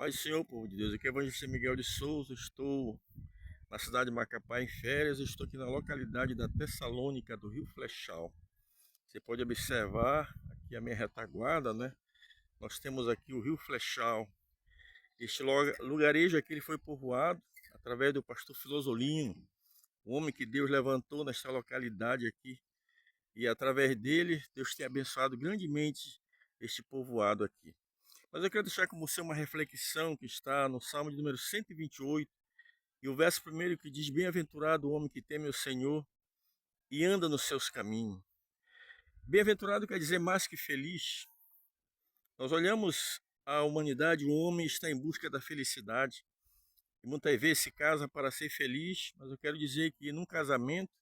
Paz do Senhor, povo de Deus. Aqui é o evangelista Miguel de Souza. Estou na cidade de Macapá em férias. Estou aqui na localidade da Tessalônica do Rio Flechal. Você pode observar aqui a minha retaguarda, né? Nós temos aqui o Rio Flechal. Este lugarejo aqui ele foi povoado através do pastor Filosolino, o homem que Deus levantou nesta localidade aqui. E através dele, Deus tem abençoado grandemente este povoado aqui. Mas eu quero deixar com você uma reflexão que está no Salmo de número 128, e o verso primeiro que diz: Bem-aventurado o homem que teme o Senhor e anda nos seus caminhos. Bem-aventurado quer dizer mais que feliz. Nós olhamos a humanidade, o homem está em busca da felicidade, e muitas vezes se casa para ser feliz, mas eu quero dizer que num casamento,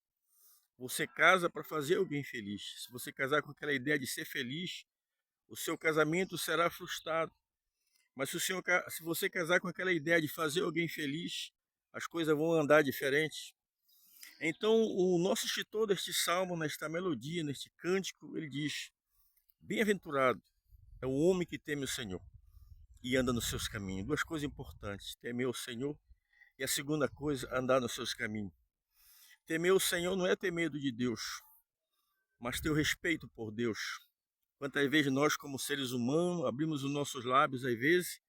você casa para fazer alguém feliz. Se você casar com aquela ideia de ser feliz, o seu casamento será frustrado. Mas se você casar com aquela ideia de fazer alguém feliz, as coisas vão andar diferente. Então, o nosso escritor deste salmo, nesta melodia, neste cântico, ele diz: Bem-aventurado é o homem que teme o Senhor e anda nos seus caminhos. Duas coisas importantes: temer o Senhor, e a segunda coisa, andar nos seus caminhos. Temer o Senhor não é ter medo de Deus, mas ter o respeito por Deus. Quantas vezes nós, como seres humanos, abrimos os nossos lábios, às vezes,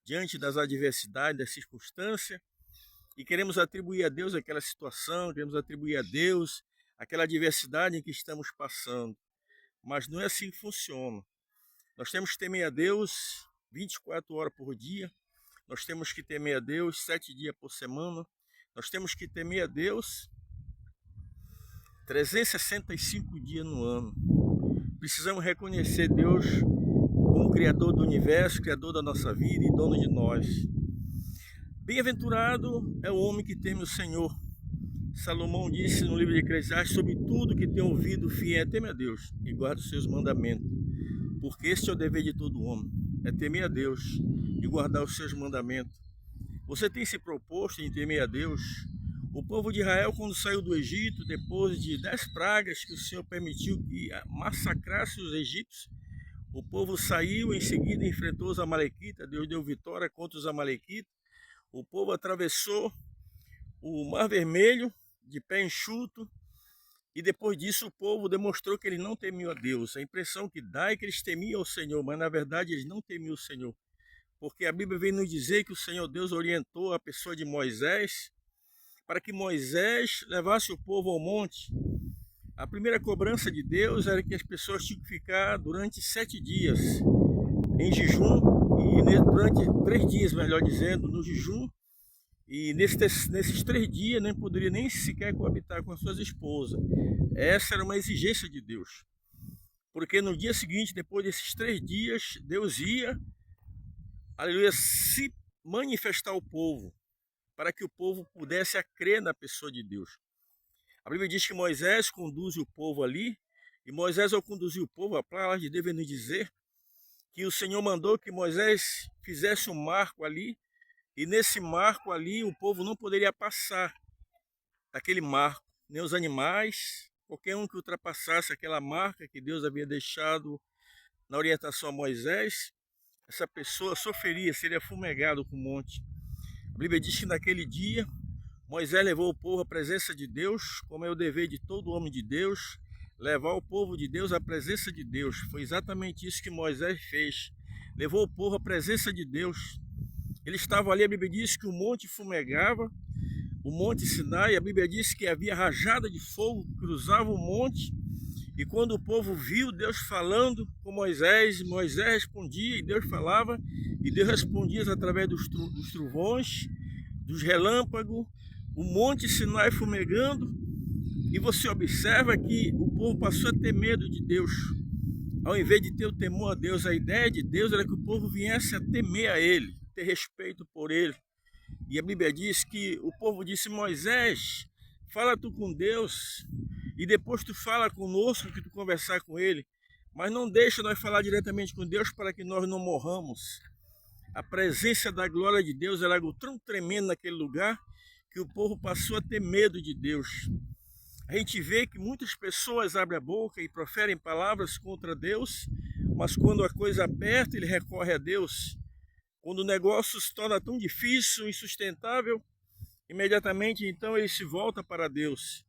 diante das adversidades, das circunstâncias, e queremos atribuir a Deus aquela situação, queremos atribuir a Deus aquela adversidade em que estamos passando. Mas não é assim que funciona. Nós temos que temer a Deus 24 horas por dia, nós temos que temer a Deus 7 dias por semana, nós temos que temer a Deus 365 dias no ano. Precisamos reconhecer Deus como Criador do universo, Criador da nossa vida e dono de nós. Bem-aventurado é o homem que teme o Senhor. Salomão disse no livro de Eclesiastes: sobre tudo que tem ouvido, fiel é temer a Deus e guarda os seus mandamentos. Porque este é o dever de todo homem, é temer a Deus e guardar os seus mandamentos. Você tem se proposto em temer a Deus? O povo de Israel, quando saiu do Egito, depois de 10 pragas que o Senhor permitiu que massacrasse os egípcios, o povo saiu, em seguida enfrentou os amalequitas, Deus deu vitória contra os amalequitas, o povo atravessou o Mar Vermelho de pé enxuto, e depois disso o povo demonstrou que ele não temia a Deus. A impressão que dá é que eles temiam o Senhor, mas na verdade eles não temiam o Senhor, porque a Bíblia vem nos dizer que o Senhor Deus orientou a pessoa de Moisés para que Moisés levasse o povo ao monte. A primeira cobrança de Deus era que as pessoas tinham que ficar durante 7 dias em jejum, e durante 3 dias, melhor dizendo, no jejum, e nesses 3 dias nem poderia nem sequer coabitar com as suas esposas. Essa era uma exigência de Deus, porque no dia seguinte, depois desses 3 dias, Deus ia, aleluia, se manifestar ao povo, para que o povo pudesse crer na pessoa de Deus. A Bíblia diz que Moisés conduz o povo ali, e Moisés, ao conduzir o povo, a palavra de Deus vem nos dizer que o Senhor mandou que Moisés fizesse um marco ali, e nesse marco ali o povo não poderia passar aquele marco, nem os animais, qualquer um que ultrapassasse aquela marca que Deus havia deixado na orientação a Moisés, essa pessoa sofreria, seria fumegado com o monte. A Bíblia diz que naquele dia Moisés levou o povo à presença de Deus, como é o dever de todo homem de Deus, levar o povo de Deus à presença de Deus. Foi exatamente isso que Moisés fez. Levou o povo à presença de Deus. Ele estava ali, a Bíblia diz que o monte fumegava, o monte Sinai, a Bíblia diz que havia rajada de fogo que cruzava o monte, e quando o povo viu Deus falando com Moisés, Moisés respondia e Deus falava, e Deus respondia através dos trovões, dos relâmpagos, o monte Sinai fumegando, e você observa que o povo passou a ter medo de Deus. Ao invés de ter o temor a Deus, a ideia de Deus era que o povo viesse a temer a Ele, ter respeito por Ele. E a Bíblia diz que o povo disse: Moisés, fala tu com Deus, e depois tu fala conosco, que tu conversar com Ele, mas não deixa nós falar diretamente com Deus para que nós não morramos. A presença da glória de Deus era algo tão tremendo naquele lugar, que o povo passou a ter medo de Deus. A gente vê que muitas pessoas abrem a boca e proferem palavras contra Deus, mas quando a coisa aperta, ele recorre a Deus. Quando o negócio se torna tão difícil, insustentável, imediatamente então ele se volta para Deus.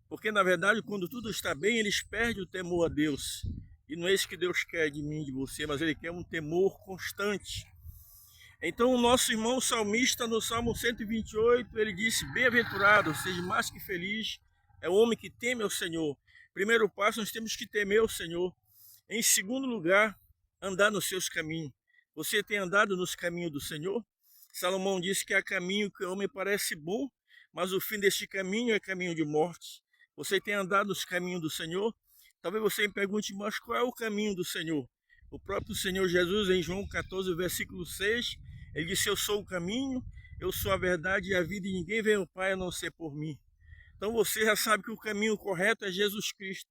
Porque na verdade, quando tudo está bem, eles perdem o temor a Deus. E não é isso que Deus quer de mim, de você, mas Ele quer um temor constante. Então o nosso irmão salmista no Salmo 128, ele disse: bem-aventurado, ou seja, mais que feliz, é o homem que teme ao Senhor. Primeiro passo, nós temos que temer ao Senhor. Em segundo lugar, andar nos seus caminhos. Você tem andado nos caminhos do Senhor? Salomão disse que há caminho que o homem parece bom, mas o fim deste caminho é caminho de morte. Você tem andado nos caminhos do Senhor? Talvez você me pergunte, mas qual é o caminho do Senhor? O próprio Senhor Jesus, em João 14, versículo 6, ele disse: eu sou o caminho, eu sou a verdade e a vida, e ninguém vem ao Pai a não ser por mim. Então você já sabe que o caminho correto é Jesus Cristo.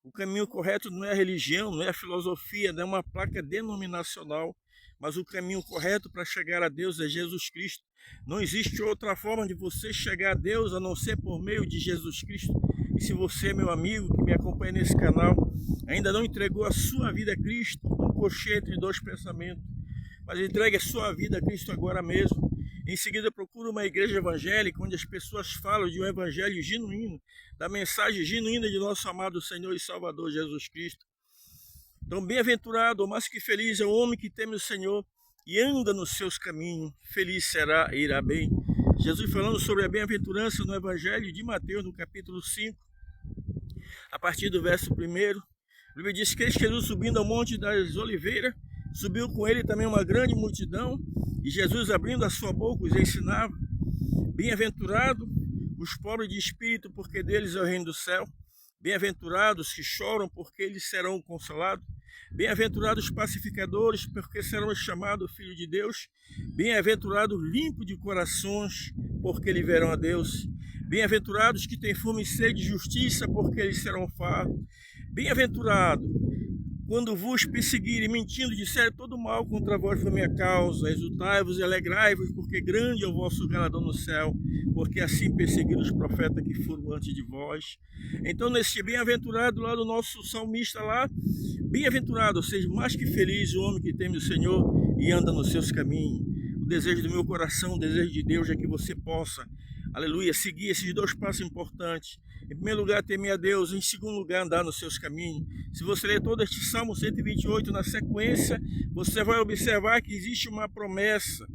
O caminho correto não é a religião, não é a filosofia, não é uma placa denominacional, mas o caminho correto para chegar a Deus é Jesus Cristo. Não existe outra forma de você chegar a Deus a não ser por meio de Jesus Cristo. E se você, meu amigo, que me acompanha nesse canal, ainda não entregou a sua vida a Cristo, não coche entre dois pensamentos, mas entregue a sua vida a Cristo agora mesmo. Em seguida, procure uma igreja evangélica onde as pessoas falam de um evangelho genuíno, da mensagem genuína de nosso amado Senhor e Salvador Jesus Cristo. Então, bem-aventurado, ou mais que feliz, é o homem que teme o Senhor e anda nos seus caminhos. Feliz será e irá bem. Jesus falando sobre a bem-aventurança no Evangelho de Mateus, no capítulo 5, a partir do verso 1. A Bíblia diz que Jesus, subindo ao Monte das Oliveiras, subiu com ele também uma grande multidão, e Jesus, abrindo a sua boca, os ensinava. Bem-aventurado os pobres de espírito, porque deles é o reino do céu. Bem-aventurados que choram, porque eles serão consolados. Bem-aventurados os pacificadores, porque serão chamados filhos de Deus. Bem-aventurados limpos de corações, porque eles verão a Deus. Bem-aventurados que têm fome e sede de justiça, porque eles serão fartos. Bem-aventurado quando vos perseguirem, mentindo, disserem todo mal contra vós por minha causa. Exultai-vos e alegrai-vos, porque grande é o vosso galardão no céu, porque assim perseguiram os profetas que foram antes de vós. Então, nesse bem-aventurado lá do nosso salmista lá, bem-aventurado, ou seja, mais que feliz o homem que teme o Senhor e anda nos seus caminhos. O desejo do meu coração, o desejo de Deus é que você possa, aleluia, seguir esses dois passos importantes. Em primeiro lugar, temer a Deus. Em segundo lugar, andar nos seus caminhos. Se você ler todo este Salmo 128 na sequência, você vai observar que existe uma promessa.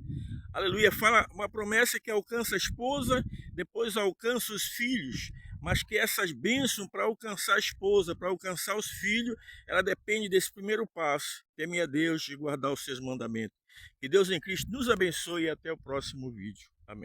Aleluia, fala uma promessa que alcança a esposa, depois alcança os filhos. Mas que essas bênçãos para alcançar a esposa, para alcançar os filhos, ela depende desse primeiro passo. Temer a Deus e guardar os seus mandamentos. Que Deus em Cristo nos abençoe e até o próximo vídeo. Amém.